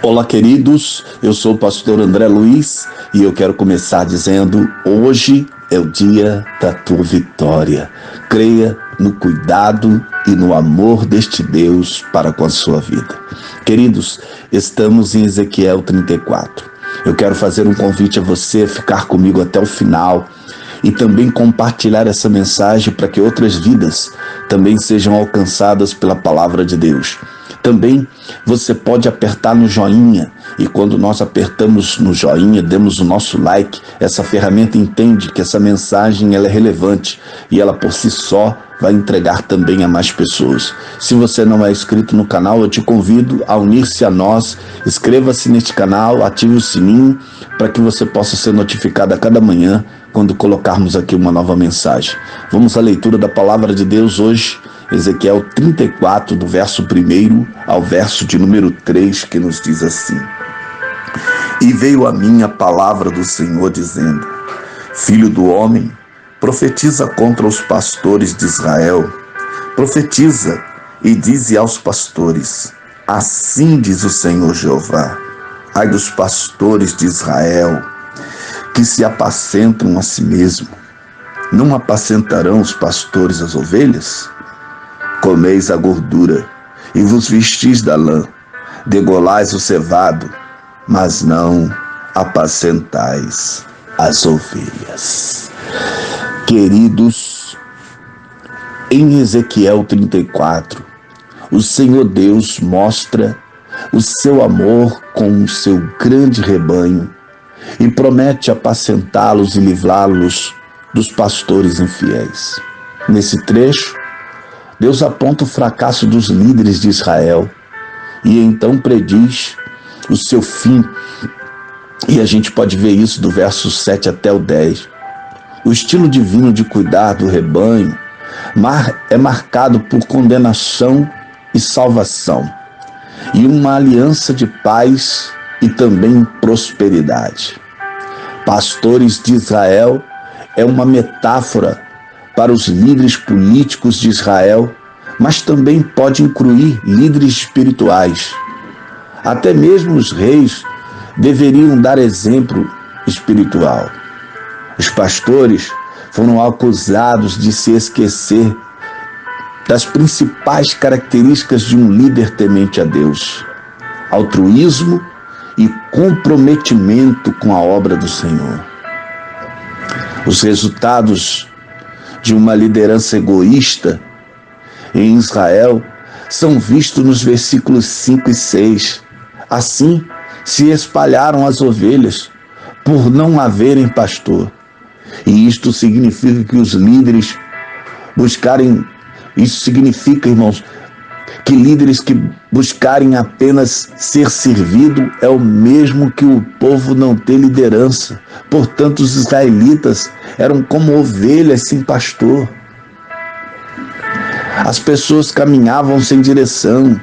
Olá, queridos, eu sou o pastor André Luiz e eu quero começar dizendo: hoje é o dia da tua vitória. Creia no cuidado e no amor deste Deus para com a sua vida. Queridos, estamos em Ezequiel 34. Eu quero fazer um convite a você a ficar comigo até o final e também compartilhar essa mensagem para que outras vidas também sejam alcançadas pela palavra de Deus. Também você pode apertar no joinha, e quando nós apertamos no joinha, demos o nosso like, essa ferramenta entende que essa mensagem ela é relevante e ela por si só vai entregar também a mais pessoas. Se você não é inscrito no canal, eu te convido a unir-se a nós, inscreva-se neste canal, ative o sininho para que você possa ser notificado a cada manhã quando colocarmos aqui uma nova mensagem. Vamos à leitura da palavra de Deus hoje, Ezequiel 34, do verso 1 ao verso de número 3, que nos diz assim: E veio a mim a palavra do Senhor, dizendo: Filho do homem, profetiza contra os pastores de Israel. Profetiza e dize aos pastores: Assim diz o Senhor Jeová: Ai dos pastores de Israel, que se apacentam a si mesmo. Não apacentarão os pastores as ovelhas? Comeis a gordura e vos vestis da lã, degolais o cevado, mas não apacentais as ovelhas. Queridos, em Ezequiel 34, o Senhor Deus mostra o seu amor com o seu grande rebanho e promete apacentá-los e livrá-los dos pastores infiéis. Nesse trecho, Deus aponta o fracasso dos líderes de Israel e então prediz o seu fim. E a gente pode ver isso do verso 7 até o 10. O estilo divino de cuidar do rebanho é marcado por condenação e salvação, e uma aliança de paz e também prosperidade. Pastores de Israel é uma metáfora para os líderes políticos de Israel, mas também pode incluir líderes espirituais. Até mesmo os reis deveriam dar exemplo espiritual. Os pastores foram acusados de se esquecer das principais características de um líder temente a Deus: altruísmo e comprometimento com a obra do Senhor. Os resultados de uma liderança egoísta em Israel são vistos nos versículos 5 e 6. Assim se espalharam as ovelhas por não haverem pastor. E isto significa que os líderes irmãos, que líderes que buscarem apenas ser servido é o mesmo que o povo não ter liderança. Portanto, os israelitas eram como ovelhas sem pastor. As pessoas caminhavam sem direção,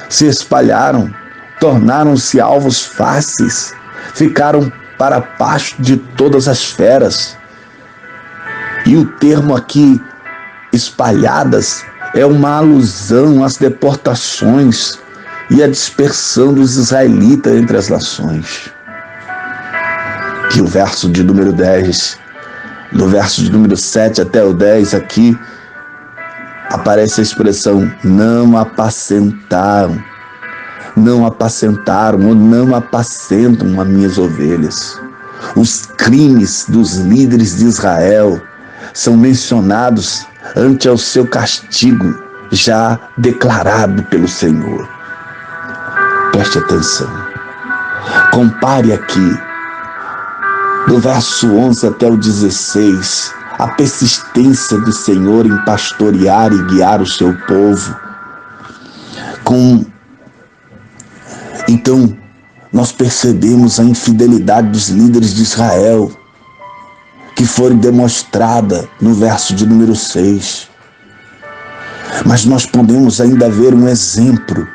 se espalharam, tornaram-se alvos fáceis, ficaram para pasto de todas as feras. E o termo aqui, espalhadas, é uma alusão às deportações e à dispersão dos israelitas entre as nações. Que o verso de número 10, do verso de número 7 até o 10 aqui, aparece a expressão não apacentaram ou não apacentam as minhas ovelhas. Os crimes dos líderes de Israel são mencionados ante ao seu castigo já declarado pelo Senhor. Preste atenção. Compare aqui, do verso 11 até o 16, a persistência do Senhor em pastorear e guiar o seu povo. Então, nós percebemos a infidelidade dos líderes de Israel, que foi demonstrada no verso de número 6. Mas nós podemos ainda ver um exemplo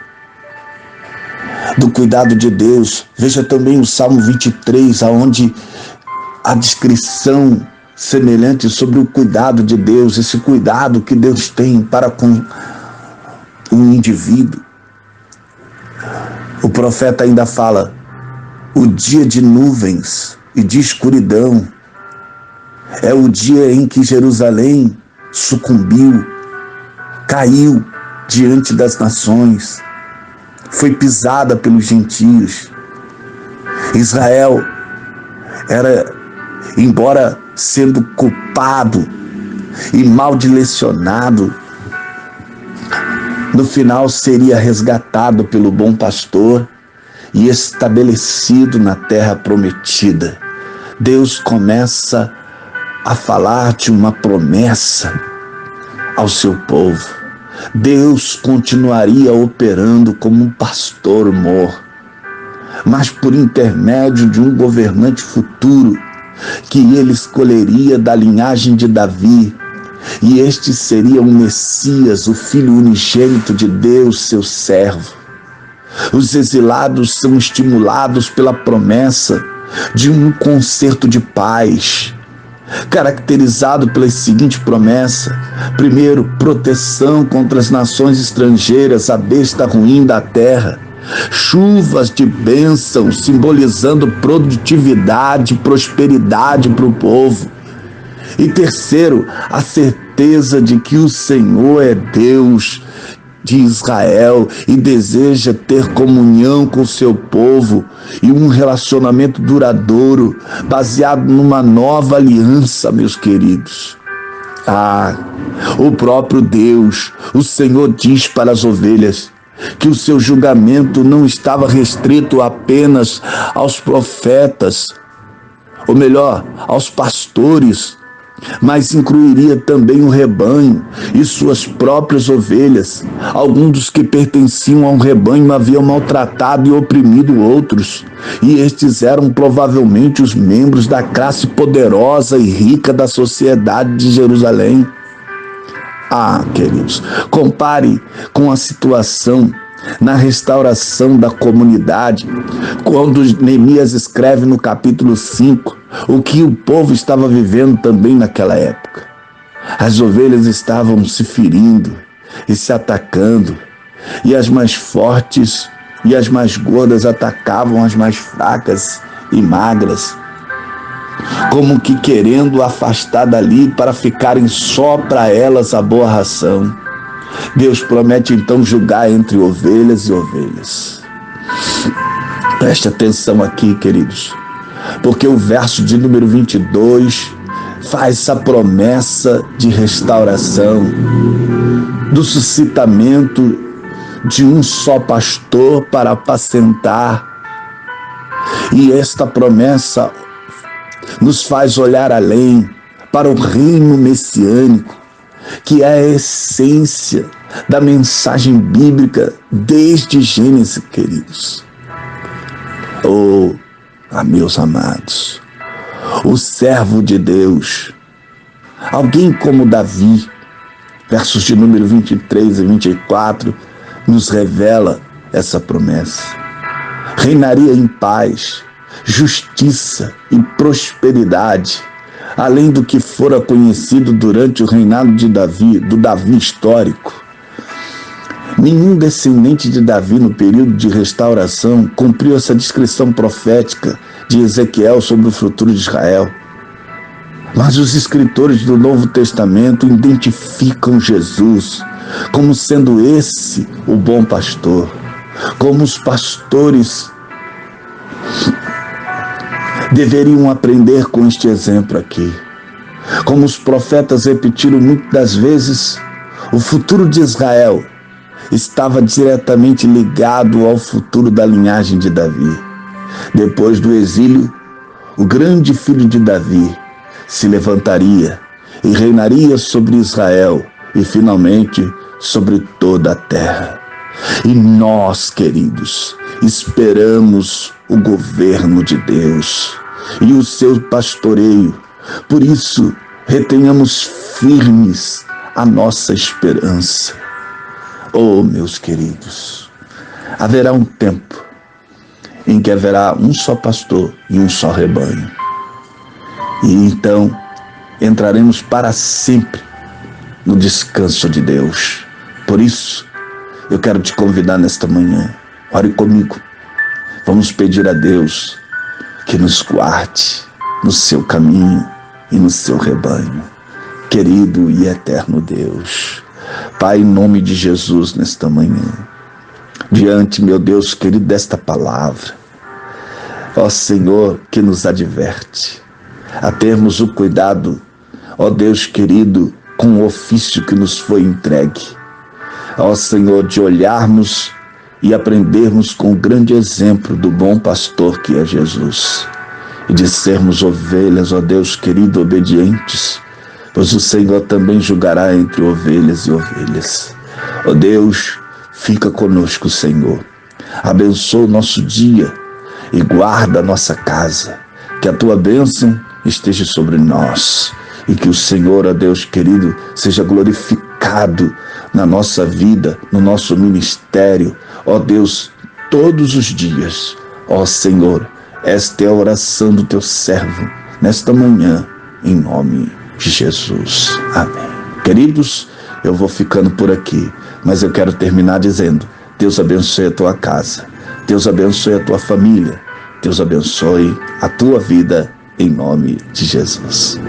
do cuidado de Deus. Veja também o Salmo 23, onde a descrição semelhante sobre o cuidado de Deus, esse cuidado que Deus tem para com o indivíduo. O profeta ainda fala: o dia de nuvens e de escuridão é o dia em que Jerusalém sucumbiu, caiu diante das nações, foi pisada pelos gentios. Israel era, embora sendo culpado e mal direcionado, no final seria resgatado pelo bom pastor e estabelecido na terra prometida. Deus começa a falar de uma promessa ao seu povo. Deus continuaria operando como um pastor mor, mas por intermédio de um governante futuro que ele escolheria da linhagem de Davi, e este seria o Messias, o Filho unigênito de Deus, seu servo. Os exilados são estimulados pela promessa de um concerto de paz, caracterizado pela seguinte promessa: primeiro, proteção contra as nações estrangeiras, a besta ruim da terra, chuvas de bênção, simbolizando produtividade e prosperidade para o povo. E terceiro, a certeza de que o Senhor é Deus de Israel e deseja ter comunhão com o seu povo e um relacionamento duradouro, baseado numa nova aliança, meus queridos. O próprio Deus, o Senhor, diz para as ovelhas que o seu julgamento não estava restrito apenas aos profetas, ou melhor, aos pastores, mas incluiria também o rebanho e suas próprias ovelhas. Alguns dos que pertenciam a um rebanho haviam maltratado e oprimido outros, e estes eram provavelmente os membros da classe poderosa e rica da sociedade de Jerusalém. Queridos, compare com a situação na restauração da comunidade, quando Neemias escreve no capítulo 5 o que o povo estava vivendo também naquela época. As ovelhas estavam se ferindo e se atacando, e as mais fortes e as mais gordas atacavam as mais fracas e magras, como que querendo afastar dali para ficarem só para elas a boa ração. Deus promete então julgar entre ovelhas e ovelhas. Preste atenção aqui, queridos, porque o verso de número 22 faz essa promessa de restauração, do suscitamento de um só pastor para apacentar. E esta promessa nos faz olhar além para o reino messiânico, que é a essência da mensagem bíblica desde Gênesis, queridos. Meus amados, o servo de Deus, alguém como Davi, versos de número 23 e 24, nos revela essa promessa. Reinaria em paz, justiça e prosperidade, além do que fora conhecido durante o reinado de Davi, do Davi histórico. Nenhum descendente de Davi no período de restauração cumpriu essa descrição profética de Ezequiel sobre o futuro de Israel. Mas os escritores do Novo Testamento identificam Jesus como sendo esse o bom pastor, como os pastores deveriam aprender com este exemplo aqui. Como os profetas repetiram muitas vezes, o futuro de Israel estava diretamente ligado ao futuro da linhagem de Davi. Depois do exílio, o grande filho de Davi se levantaria e reinaria sobre Israel e, finalmente, sobre toda a terra. E nós, queridos, esperamos o governo de Deus e o seu pastoreio. Por isso, retenhamos firmes a nossa esperança. Meus queridos, haverá um tempo em que haverá um só pastor e um só rebanho. E então entraremos para sempre no descanso de Deus. Por isso, eu quero te convidar nesta manhã. Ore comigo. Vamos pedir a Deus que nos guarde no seu caminho e no seu rebanho. Querido e eterno Deus, Pai, em nome de Jesus, nesta manhã, diante, meu Deus querido, desta palavra, ó Senhor, que nos adverte a termos o cuidado, ó Deus querido, com o ofício que nos foi entregue, ó Senhor, de olharmos e aprendermos com o grande exemplo do bom pastor que é Jesus, e de sermos ovelhas, ó Deus querido, obedientes, pois o Senhor também julgará entre ovelhas e ovelhas. Ó Deus, fica conosco, Senhor. Abençoa o nosso dia e guarda a nossa casa. Que a tua bênção esteja sobre nós e que o Senhor, ó Deus querido, seja glorificado na nossa vida, no nosso ministério, ó Deus, todos os dias. Ó Senhor, esta é a oração do teu servo nesta manhã, em nome de Jesus. Amém. Queridos, eu vou ficando por aqui, mas eu quero terminar dizendo: Deus abençoe a tua casa, Deus abençoe a tua família, Deus abençoe a tua vida, em nome de Jesus.